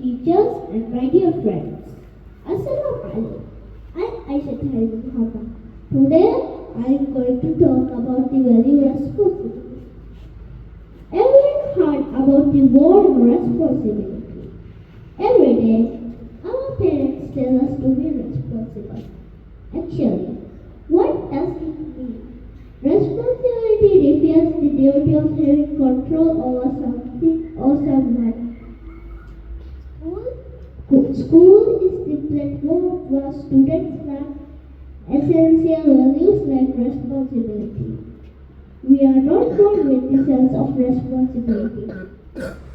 teachers, and my dear friends. Assalamu alaikum. I'm Haimi. Today I'm going to talk about the value responsibility. Everyone heard about the word responsibility. Every day, our parents tell us to be responsible. Actually, what does it mean? Responsibility refers to the duty of having control over something or someone. School is the platform where students learn essential values like responsibility. We are not born with the sense of responsibility.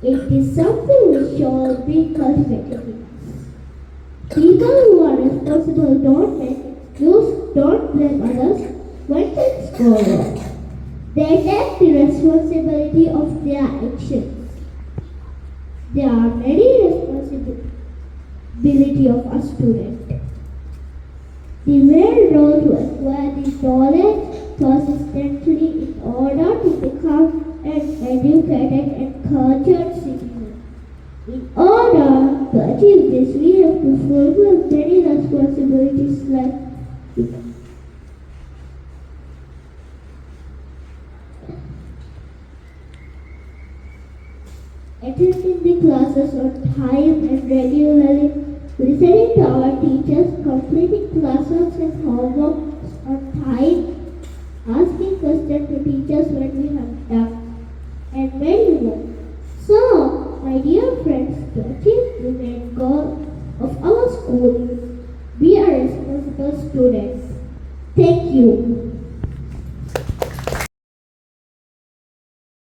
It is something we should be cultivated in us. People who are responsible don't make excuses, don't blame others when things go wrong. They take the responsibility of their actions. There are many responsibilities of a student. The main role to acquire the knowledge persistently in order to become an educated and cultured citizen. In order to achieve this, we have to fulfill many responsibilities like attending the classes on time and regularly, listening to our teachers, completing classes and homework on time, asking questions to teachers when we have done, and many more. So, my dear friends, to achieve the main goal of our school is be a responsible student. Thank you.